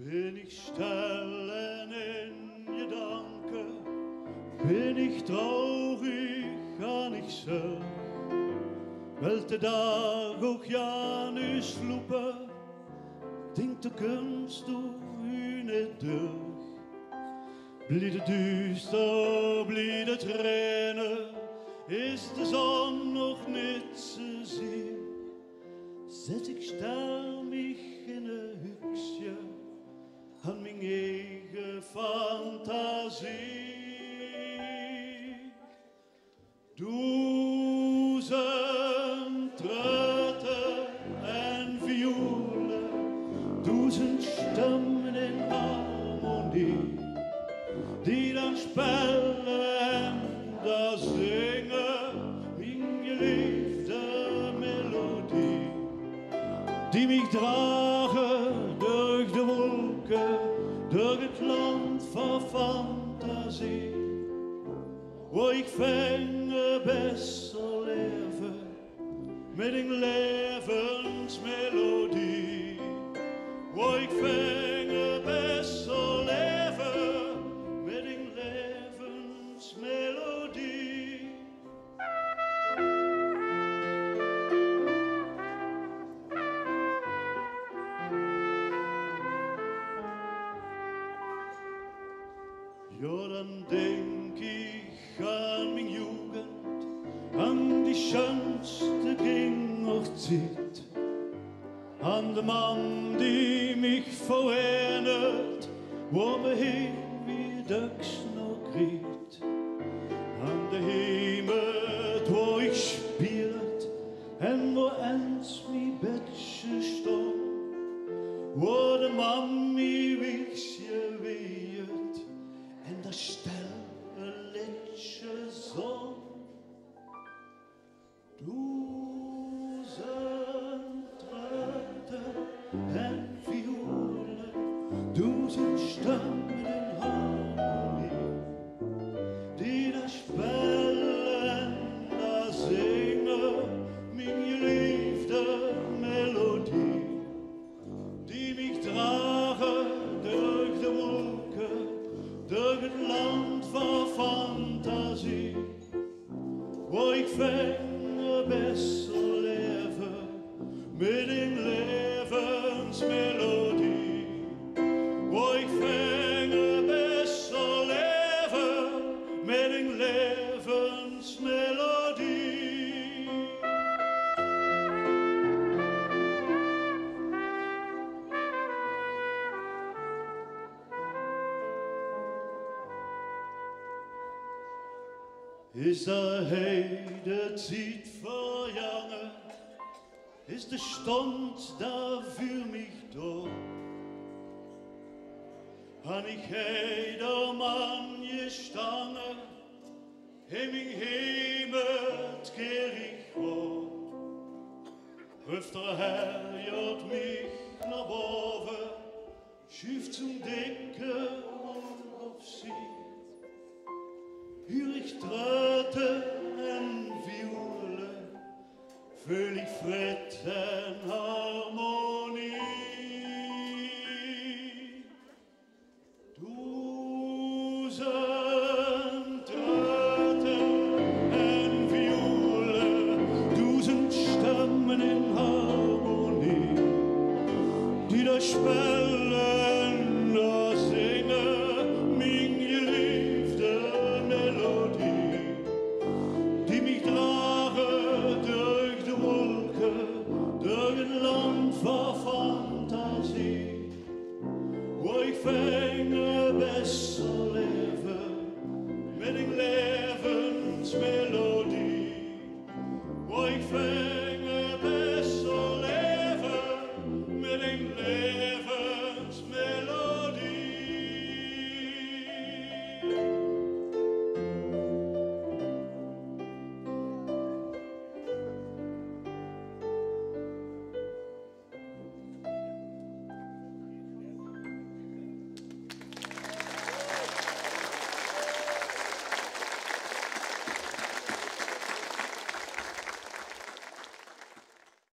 Bin ich still in Gedanken, bin ich traurig, kann ich so, weil der Tag auch ja nicht slupen, denk du kunst du nicht durch. Bliede düster, bliede Tränen, ist die Sonne noch nicht zu sehen. Zet ik stel mich in een Hüchsje an mijn eigen Fantasie. Duizend Tröten en Violen, duizend stemmen in harmonie, die dan spellen en da zingen, mijn geliefde melodie. Die mich dragen durch de wolken, durch het land van fantasie. Wo ik vange besser leven, met een levensmelodie. Wo ik vange besser leven, met een levensmelodie. Ja, dann denk ich an mijn Jugend, an die schönste Kinderzeit, an den Mann, die mich verändert, wo mir hin wie Döcks noch kriegt, an der Himmel, wo ich spielt, en wo eins mi Bettchen stond, wo de Mami wichsje weht, en der stille Liedje zong. Duizend Tröten en Violen, duizend stemmen in harmonie, die da spellen, da zingen, mijn geliefde melodie, die mich dragen durch de wolken, durch het land van fantasie, wo ik vange besser leven, met een levensmelodie. Wo ik vange besser leven, met een levensmelodie. Is de hele tijd vergangen, is de stond daar für mich da. Han ik heider man gestangen, in mijn Heimat Kirchroa. Öfter herjert mich nach boven, schüft zum Decke und auf sie. Hör ich